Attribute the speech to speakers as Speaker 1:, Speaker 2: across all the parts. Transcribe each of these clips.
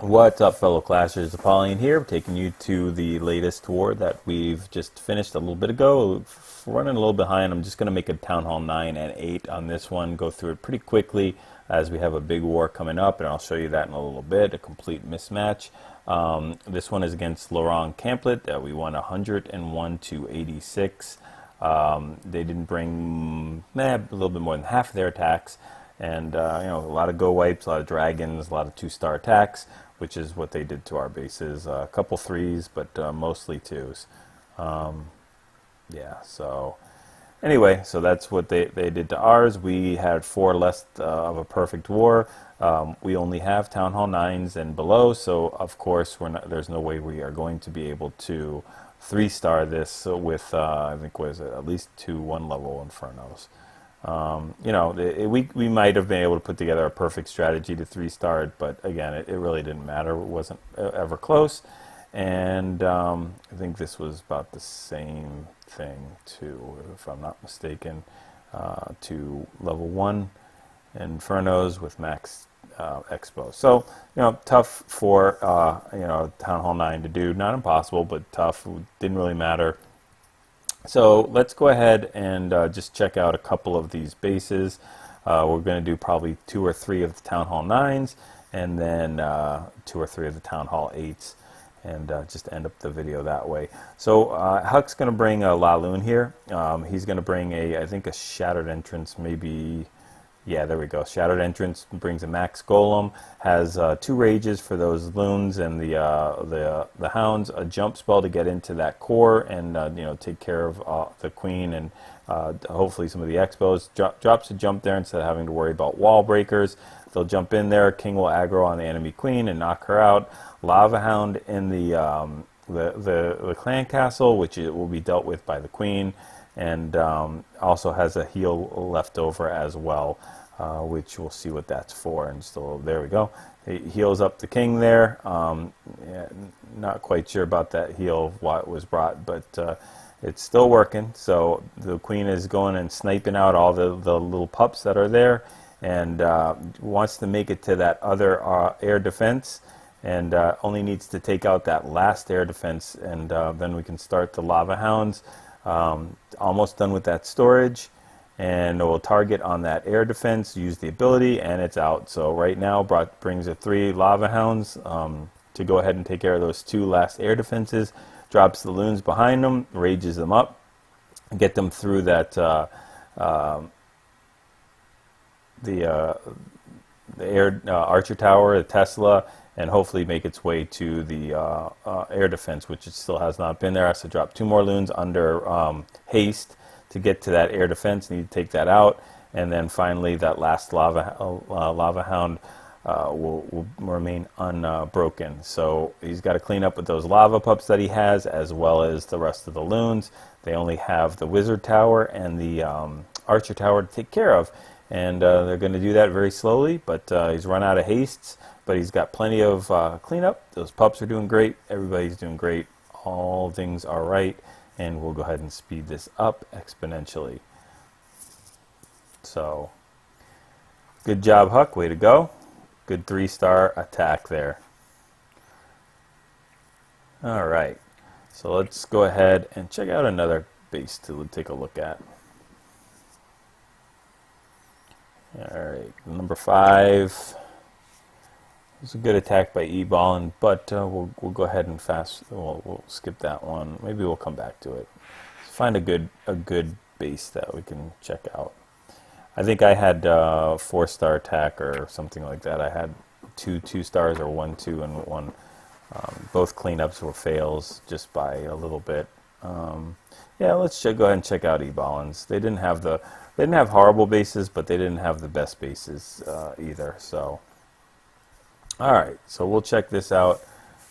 Speaker 1: What's up, fellow Clashers? Apollyon here, taking you to the latest war that we've just finished a little bit ago. Running a little behind. I'm just going to make a Town Hall 9 and 8 on this one, go through it pretty quickly as we have a big war coming up, and I'll show you that in a little bit, a complete mismatch. This one is against Lorong Kamplet. We won 101 to 86. They didn't bring a little bit more than half of their attacks, and a lot of go wipes, a lot of dragons, a lot of 2-star attacks, which is what they did to our bases. A couple 3s, but mostly 2s. Yeah, so anyway, so that's what they did to ours. We had 4 less of a perfect war. We only have Town Hall 9s and below, so of course there's no way we are going to be able to 3-star this with I think was at least 2 1-level Infernos. We might have been able to put together a perfect strategy to 3-star it, but again, it really didn't matter. It wasn't ever close. And I think this was about the same thing too, if I'm not mistaken, to level 1 Infernos with max Expo. So, tough for, Town Hall 9 to do. Not impossible, but tough. Didn't really matter. So let's go ahead and just check out a couple of these bases. We're going to do probably 2 or 3 of the Town Hall 9s, and then 2 or 3 of the Town Hall 8s. And just end up the video that way. So Huck's going to bring a Laloon here. He's going to bring I think a Shattered Entrance, maybe. Yeah, there we go. Shattered Entrance brings a Max Golem. Has 2 Rages for those Loons and the Hounds. A jump spell to get into that core and take care of the Queen and hopefully some of the Expos. Drops a jump there instead of having to worry about wall breakers. They'll jump in there. King will aggro on the enemy Queen and knock her out. Lava Hound in the clan castle, which it will be dealt with by the Queen, and also has a heal left over as well, which we'll see what that's for. And still, there we go. He heals up the King there. Yeah, not quite sure about that heal, why it was brought, but it's still working. So the Queen is going and sniping out all the little pups that are there, and wants to make it to that other air defense. And only needs to take out that last air defense, and then we can start the Lava Hounds. Almost done with that storage, and we'll target on that air defense, use the ability, and it's out. So right now brings a 3 Lava Hounds to go ahead and take care of those 2 last air defenses. Drops the Loons behind them, rages them up, get them through that the air Archer Tower, the Tesla, and hopefully make its way to the air defense, which it still has not been there. Has to drop 2 more Loons under haste to get to that air defense. Need to take that out, and then finally that last Lava Hound will remain unbroken. So he's got to clean up with those lava pups that he has, as well as the rest of the Loons. They only have the Wizard Tower and the Archer Tower to take care of, and they're going to do that very slowly. But he's run out of hastes. But he's got plenty of cleanup. Those pups are doing great. Everybody's doing great. All things are right. And we'll go ahead and speed this up exponentially. So, good job, Huck. Way to go. Good 3-star attack there. All right. So let's go ahead and check out another base to take a look at. All right. Number 5. It's a good attack by E-Ballin, but we'll go ahead and we'll skip that one. Maybe we'll come back to it. Find a good base that we can check out. I think I had 4-star attack or something like that. I had 2 2-stars or 1 2 and 1. Both cleanups were fails just by a little bit. Yeah, let's go ahead and check out E-Ballins. They didn't have horrible bases, but they didn't have the best bases either. So. Alright, so we'll check this out.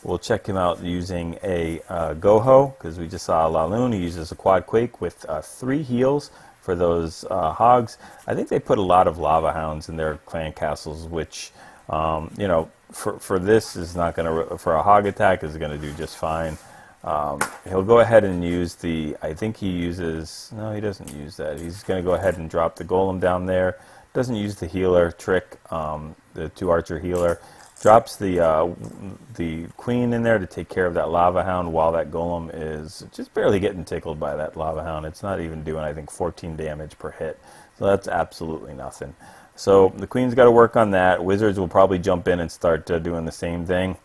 Speaker 1: We'll check him out using a GoHo, because we just saw a Laloon. He uses a Quad Quake with 3 heals for those hogs. I think they put a lot of Lava Hounds in their clan castles, which, for this is not going to, for a hog attack, is going to do just fine. He'll go ahead and use I think he uses, no, he doesn't use that. He's going to go ahead and drop the Golem down there. Doesn't use the healer trick, the 2 Archer healer. Drops the queen in there to take care of that lava hound while that golem is just barely getting tickled by that lava hound. It's not even doing, I think, 14 damage per hit. So that's absolutely nothing. So the queen's got to work on that. Wizards will probably jump in and start doing the same thing.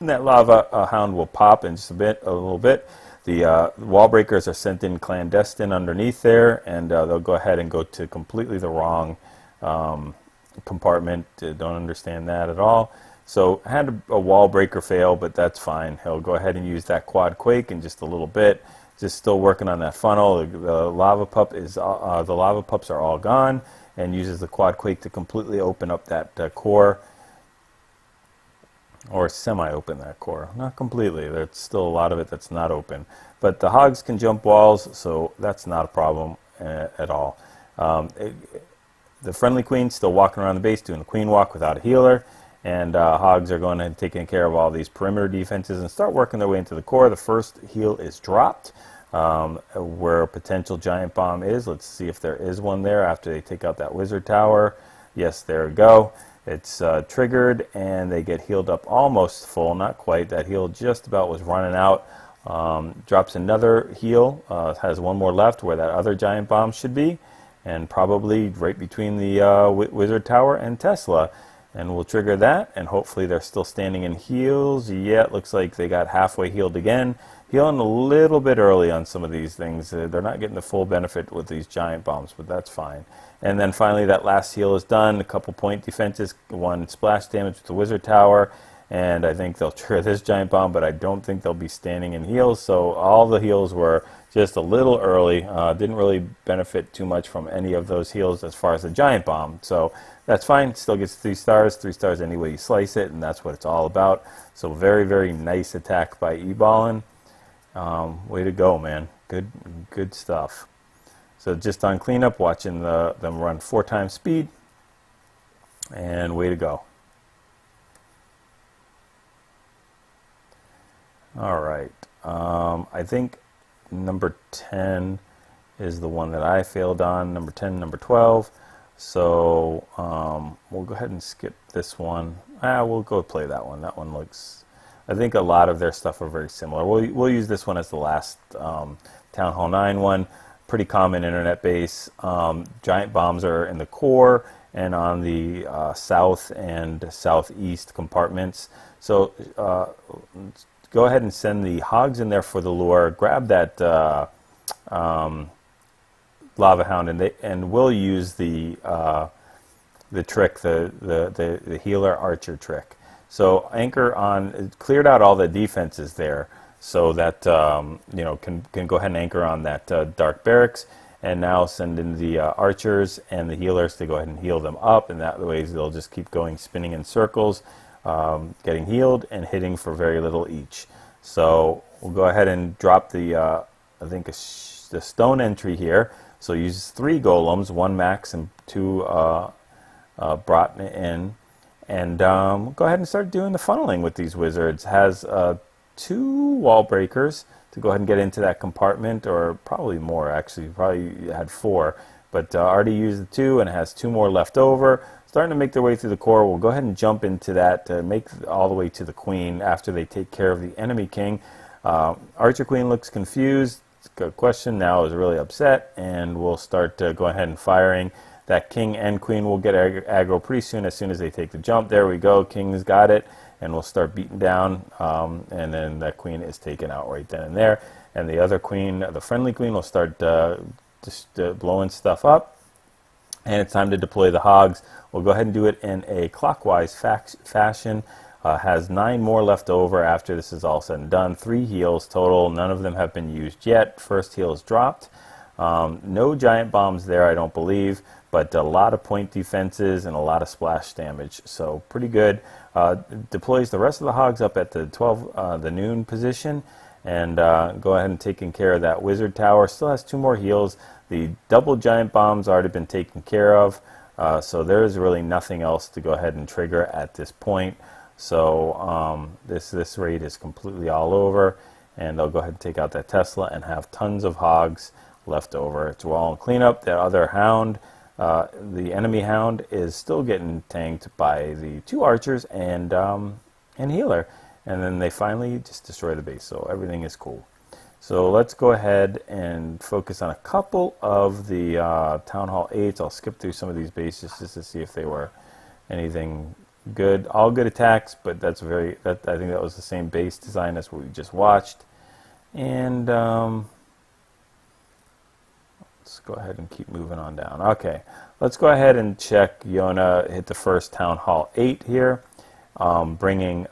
Speaker 1: And that lava hound will pop in just a little bit. The wall breakers are sent in clandestine underneath there, and they'll go ahead and go to completely the wrong compartment. Don't understand that at all. So I had a wall breaker fail, but that's fine. He'll go ahead and use that quad quake in just a little bit. Just still working on that funnel. The lava pups are all gone, and uses the quad quake to completely open up that core, or semi-open that core. Not completely. There's still a lot of it that's not open. But the hogs can jump walls, so that's not a problem at all. The friendly queen's still walking around the base doing the queen walk without a healer. And hogs are going and taking care of all these perimeter defenses and start working their way into the core. The first heal is dropped where a potential giant bomb is. Let's see if there is one there after they take out that wizard tower. Yes, there we go. It's triggered and they get healed up almost full, not quite. That heal just about was running out. Drops another heal, has one more left where that other giant bomb should be, and probably right between the wizard tower and Tesla. And we'll trigger that, and hopefully they're still standing in heals. Yeah, it looks like they got halfway healed again. Healing a little bit early on some of these things. They're not getting the full benefit with these giant bombs, but that's fine. And then finally that last heal is done. A couple point defenses, one splash damage with the wizard tower, and I think they'll trigger this giant bomb, but I don't think they'll be standing in heals. So all the heals were just a little early. Didn't really benefit too much from any of those heals as far as the giant bomb. So that's fine. Still gets 3 stars. 3 stars any way you slice it, and that's what it's all about. So very, very nice attack by E-Ballin. Way to go, man. Good stuff. So just on cleanup, watching them run 4 times speed, and way to go. All right. I think number 10 is the one that I failed on. Number 10, number 12. So we'll go ahead and skip this one. We'll go play that one. That one looks, I think a lot of their stuff are very similar. We'll use this one as the last Town Hall 9 one. Pretty common internet base. Giant bombs are in the core and on the south and southeast compartments. So go ahead and send the hogs in there for the lure. Grab that lava hound, and we'll use the trick, the healer archer trick. So anchor on, cleared out all the defenses there, so that can go ahead and anchor on that dark barracks, and now send in the archers and the healers to go ahead and heal them up, and that way they'll just keep going, spinning in circles, getting healed and hitting for very little each. So we'll go ahead and drop the I think the stone entry here. So use 3 golems, 1 max and 2 brought in, and go ahead and start doing the funneling with these wizards. Has 2 wall breakers to go ahead and get into that compartment, or probably more actually, probably had 4, but already used the 2 and has 2 more left over. Starting to make their way through the core. We'll go ahead and jump into that to make all the way to the queen after they take care of the enemy king. Archer queen looks confused. Good question. Now is really upset, and we'll start go ahead and firing. That king and queen will get aggro pretty soon as they take the jump. There we go. King's got it, and we'll start beating down, and then that queen is taken out right then and there. And the other queen, the friendly queen, will start just blowing stuff up. And it's time to deploy the hogs. We'll go ahead and do it in a clockwise fashion. Has 9 more left over after this is all said and done. 3 heals total. None of them have been used yet. First heal is dropped. No giant bombs there, I don't believe, but a lot of point defenses and a lot of splash damage. So pretty good. Deploys the rest of the hogs up at the the noon position, and go ahead and taking care of that wizard tower. Still has 2 more heals. The double giant bombs already been taken care of, so there is really nothing else to go ahead and trigger at this point. So this raid is completely all over, and they'll go ahead and take out that Tesla and have tons of hogs left over. It's all in cleanup. The other hound The enemy hound is still getting tanked by the 2 archers and healer, and then they finally just destroy the base, so everything is cool. So let's go ahead and focus on a couple of the Town Hall 8s. I'll skip through some of these bases just to see if they were anything good. All good attacks, but I think that was the same base design as what we just watched. And let's go ahead and keep moving on down. Okay, let's go ahead and check Yona hit the first Town Hall 8 here, bringing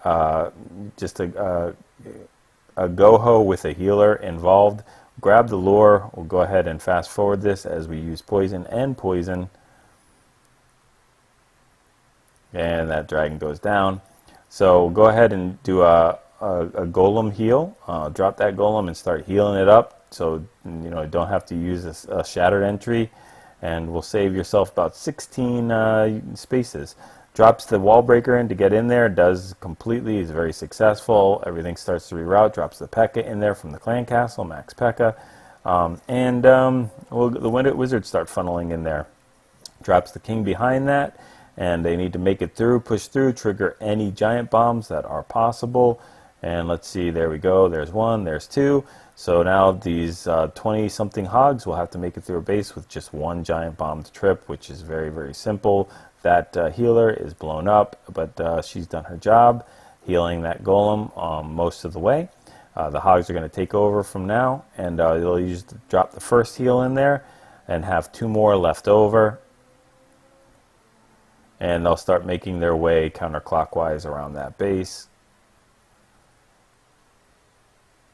Speaker 1: just a GoHo with a healer involved. Grab the lure. We'll go ahead and fast forward this as we use poison and poison. And that dragon goes down. So go ahead and do a golem heal. Drop that golem and start healing it up. So you don't have to use a shattered entry, and will save yourself about 16 spaces. Drops the wall breaker in to get in there. Does completely. Is very successful. Everything starts to reroute. Drops the P.E.K.K.A. in there from the clan castle. Max P.E.K.K.A. The wizards start funneling in there. Drops the king behind that, and they need to make it through, push through, trigger any giant bombs that are possible. And let's see, there we go. There's 1, there's 2. So now these 20-something hogs will have to make it through a base with just 1 giant bomb to trip, which is very, very simple. That healer is blown up, but she's done her job, healing that golem most of the way. The hogs are going to take over from now, and they'll drop the first heal in there and have 2 more left over. And they'll start making their way counterclockwise around that base.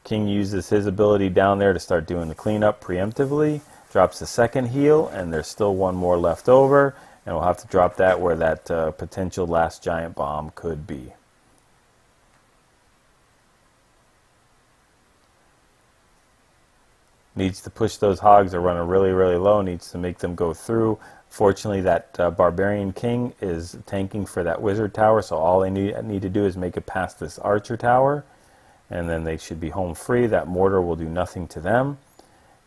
Speaker 1: King uses his ability down there to start doing the cleanup preemptively. Drops the second heal, and there's still 1 more left over. And we'll have to drop that where that potential last giant bomb could be. Needs to push those hogs. They're running really, really low. Needs to make them go through. Fortunately, that Barbarian King is tanking for that Wizard Tower, so all they need to do is make it past this Archer Tower, and then they should be home free. That Mortar will do nothing to them,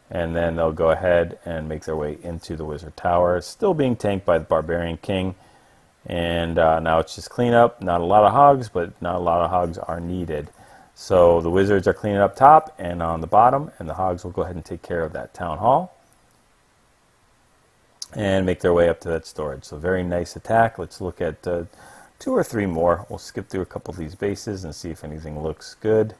Speaker 1: and then they'll go ahead and make their way into the Wizard Tower. Still being tanked by the Barbarian King, and now it's just cleanup. Not a lot of hogs, but not a lot of hogs are needed. So the Wizards are cleaning up top and on the bottom, and the hogs will go ahead and take care of that Town Hall and make their way up to that storage. So very nice attack. Let's look at 2 or 3 more. We'll skip through a couple of these bases and see if anything looks good.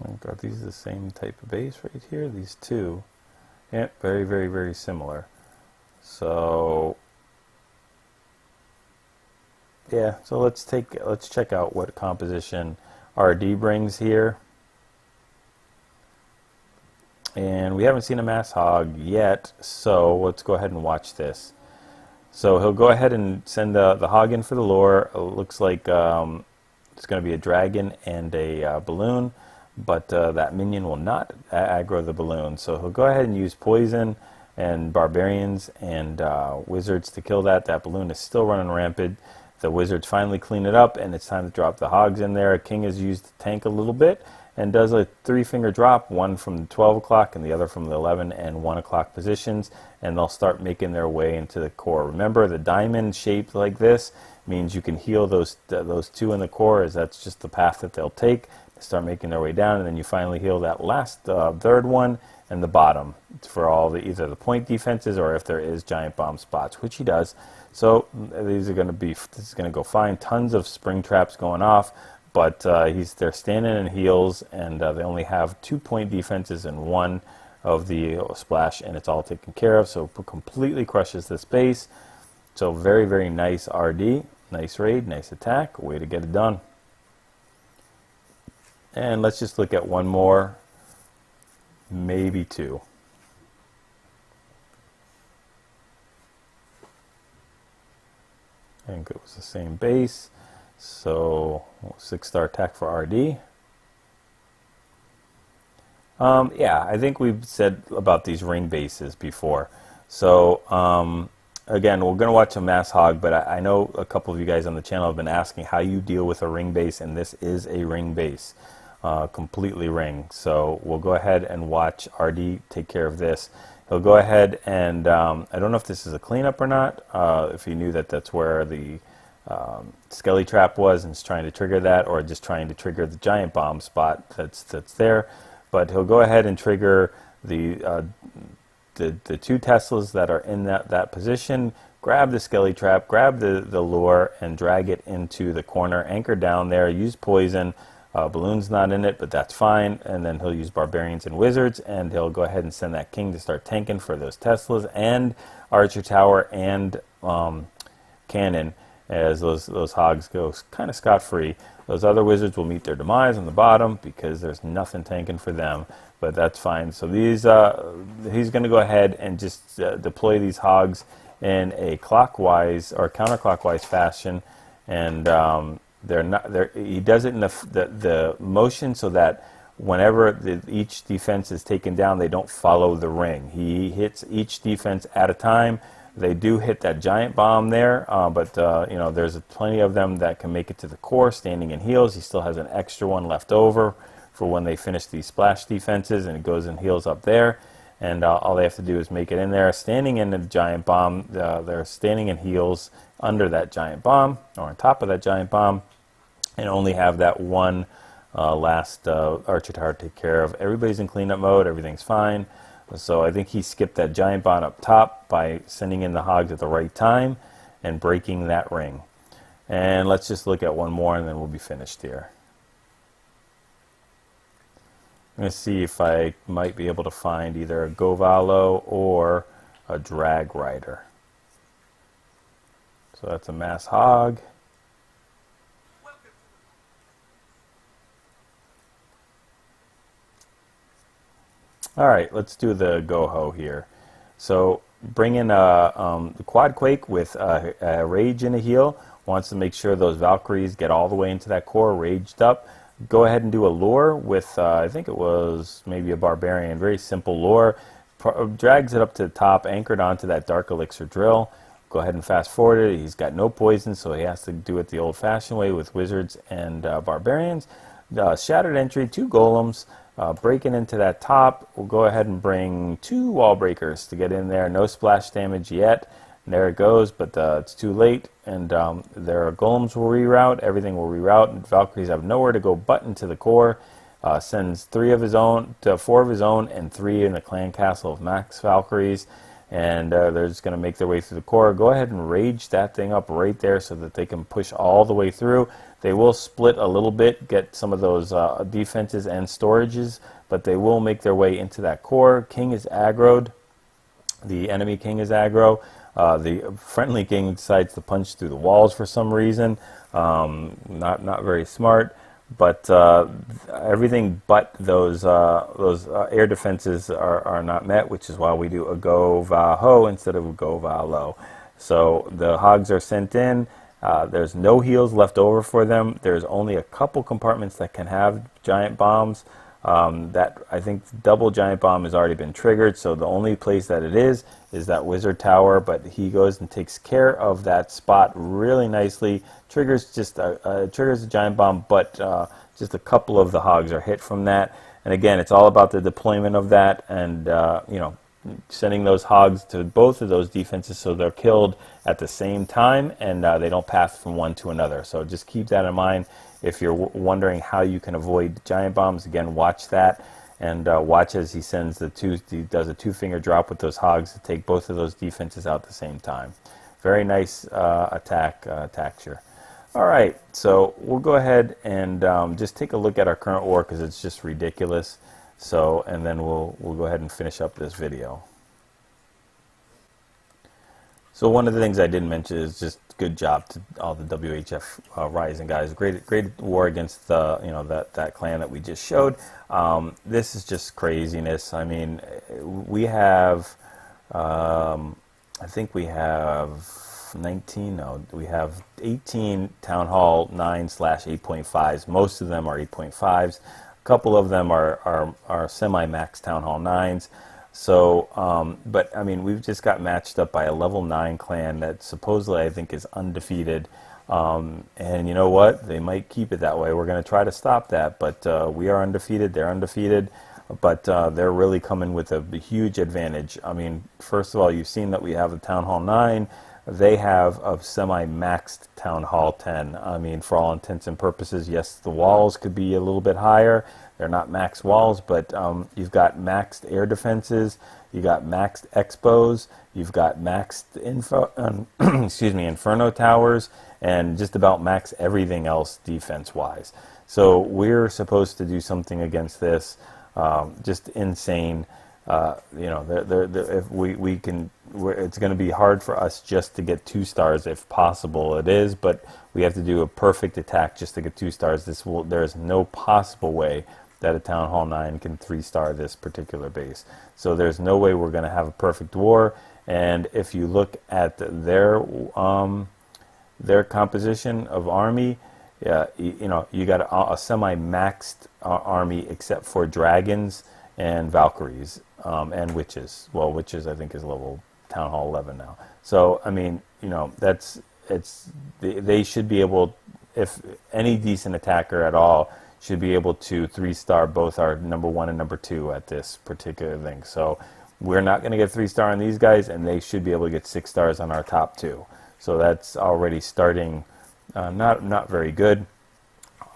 Speaker 1: Oh God, these are the same type of base right here. These 2, yeah, very, very, very similar. So yeah, so let's check out what composition RD brings here. And we haven't seen a mass hog yet, so let's go ahead and watch this. So he'll go ahead and send the hog in for the lure. It looks like it's going to be a dragon and a balloon, but that minion will not aggro the balloon. So he'll go ahead and use poison and barbarians and wizards to kill that. That balloon is still running rampant. The wizards finally clean it up, and it's time to drop the hogs in there. King is used to tank a little bit and does a 3-finger drop, one from the 12 o'clock and the other from the 11 and 1 o'clock positions, and they'll start making their way into the core. Remember, the diamond shaped like this means you can heal those 2 in the core, as that's just the path that they'll take to start making their way down, and then you finally heal that last third one and the bottom for all either the point defenses or if there is giant bomb spots, which he does. So this is going to go fine. Tons of spring traps going off, but they're standing in heals, and they only have 2 point defenses and 1 of the splash, and it's all taken care of. So completely crushes this base. So very, very nice RD, nice raid, nice attack, way to get it done. And let's just look at 1 more, maybe 2. I think it was the same base. So 6-star attack for RD. Yeah, I think we've said about these ring bases before. So again, we're going to watch a mass hog, but I know a couple of you guys on the channel have been asking how you deal with a ring base, and this is a ring base, completely ring. So we'll go ahead and watch RD take care of this. He'll go ahead and, I don't know if this is a cleanup or not, if he knew that that's where the skelly trap was and is trying to trigger that, or just trying to trigger the giant bomb spot that's there. But he'll go ahead and trigger the 2 Teslas that are in that position, grab the skelly trap, grab the lure, and drag it into the corner, anchor down there, use poison. Balloon's not in it, but that's fine. And then he'll use barbarians and wizards, and he'll go ahead and send that king to start tanking for those Teslas and archer tower and cannon, as those hogs go kind of scot-free. Those other wizards will meet their demise on the bottom because there's nothing tanking for them, but that's fine. So these he's going to go ahead and just deploy these hogs in a clockwise or counterclockwise fashion, and he does it in the motion so that whenever each defense is taken down, they don't follow the ring. He hits each defense at a time. They do hit that giant bomb there, but you know, there's plenty of them that can make it to the core, standing in heals. He still has an extra one left over for when they finish these splash defenses, and it goes and heals up there. And all they have to do is make it in there, standing in the giant bomb. They're standing in heals under that giant bomb, or on top of that giant bomb, and only have that one last archer tower to take care of. Everybody's in cleanup mode. Everything's fine. So I think he skipped that giant bomb up top by sending in the hogs at the right time and breaking that ring. And let's just look at one more, and then we'll be finished here. I'm going to see if I might be able to find either a GoVaLo or a drag rider. So that's a mass hog. All right, let's do the GoHo here. So bring in the Quad Quake with a Rage and a heal. Wants to make sure those Valkyries get all the way into that core, raged up. Go ahead and do a lure with, I think it was maybe a Barbarian, very simple lure. Drags it up to the top, anchored onto that Dark Elixir drill. Go ahead and fast forward it. He's got no poison, so he has to do it the old-fashioned way with Wizards and Barbarians. Shattered entry, 2 golems. Breaking into that top, we'll go ahead and bring 2 wall breakers to get in there. No splash damage yet. And there it goes, but it's too late. And their golems will reroute. Everything will reroute. And Valkyries have nowhere to go but into the core. Sends 4 of his own, and 3 in the clan castle of Max Valkyries. And they're just going to make their way through the core. Go ahead and rage that thing up right there so that they can push all the way through. They will split a little bit, get some of those defenses and storages, but they will make their way into that core. King is aggroed. The enemy king is aggro. The friendly king decides to punch through the walls for some reason. Not very smart. But everything but those air defenses are not met, which is why we do a GoVaHo instead of a GoVaLo. So the hogs are sent in. There's no heals left over for them. There's only a couple compartments that can have giant bombs. That I think double giant bomb has already been triggered, so the only place that it is that wizard tower, but he goes and takes care of that spot really nicely. Triggers a giant bomb, but just a couple of the hogs are hit from that. And again, it's all about the deployment of that, and you know, sending those hogs to both of those defenses so they're killed at the same time, and they don't pass from one to another. So just keep that in mind. If you're wondering how you can avoid giant bombs, again, watch that, and watch as he sends he does a 2-finger drop with those hogs to take both of those defenses out at the same time. Very nice attack texture. All right, so we'll go ahead and just take a look at our current war because it's just ridiculous. So, and then we'll go ahead and finish up this video. So one of the things I didn't mention is just good job to all the WHF Rising guys. Great war against that clan that we just showed. This is just craziness. I mean, we have I think we have 19. No, we have 18 Town Hall 9/8.5s. Most of them are 8.5s. A couple of them are semi-max Town Hall 9s. So, but I mean, we've just got matched up by a level 9 clan that supposedly I think is undefeated. And you know what? They might keep it that way. We're going to try to stop that, but we are undefeated. They're undefeated, but they're really coming with a huge advantage. I mean, first of all, you've seen that we have the Town Hall 9. They have a semi-maxed Town Hall 10. I mean, for all intents and purposes, yes, the walls could be a little bit higher. They're not max walls, but you've got maxed air defenses, you've got maxed expos, you've got maxed inferno towers, and just about max everything else defense-wise. So we're supposed to do something against this, just insane. You know, if we can, it's going to be hard for us just to get 2 stars if possible. It is, but we have to do a perfect attack just to get 2 stars. There is no possible way that a Town Hall 9 can 3-star this particular base. So there's no way we're going to have a perfect war. And if you look at their composition of army, you know, you got a semi-maxed army except for dragons and Valkyries and witches. Well, witches I think is level Town Hall 11 now. So I mean, you know, they should be able, if any decent attacker at all, should be able to 3-star both our number 1 and number 2 at this particular thing. So we're not going to get 3-star on these guys, and they should be able to get 6 stars on our top 2. So that's already starting not very good.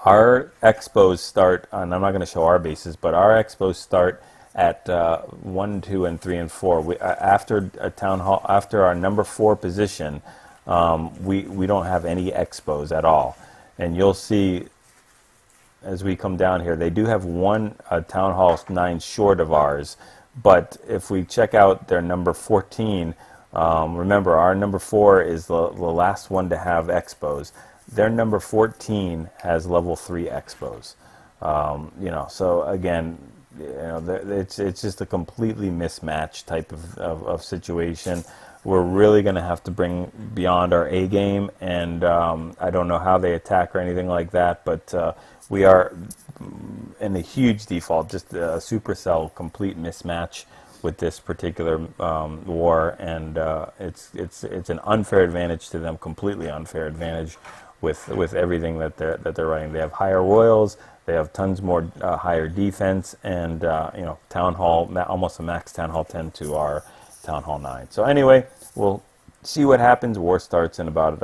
Speaker 1: Our expos start, and I'm not going to show our bases, but our expos start at 1, 2, and 3, and 4. After a Town Hall, after our number 4 position, we don't have any expos at all. And you'll see as we come down here, they do have one Town Hall 9 short of ours, but if we check out their number 14, remember our number 4 is the last one to have expos. Their number 14 has level 3 expos. You know, so again, you know, it's just a completely mismatched type of situation. We're really going to have to bring beyond our A game, and I don't know how they attack or anything like that, but we are in a huge default, just a supercell complete mismatch with this particular war, and it's an unfair advantage to them, completely unfair advantage with everything that they're running. They have higher royals, they have tons more higher defense, and you know, Town Hall, almost a max Town Hall 10 to our Town Hall 9. So anyway, we'll see what happens. War starts in about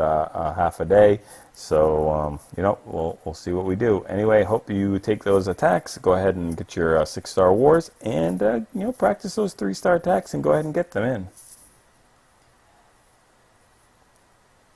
Speaker 1: half a day, so you know, we'll see what we do. Anyway, hope you take those attacks. Go ahead and get your 6-star wars, and you know, practice those 3-star attacks and go ahead and get them in.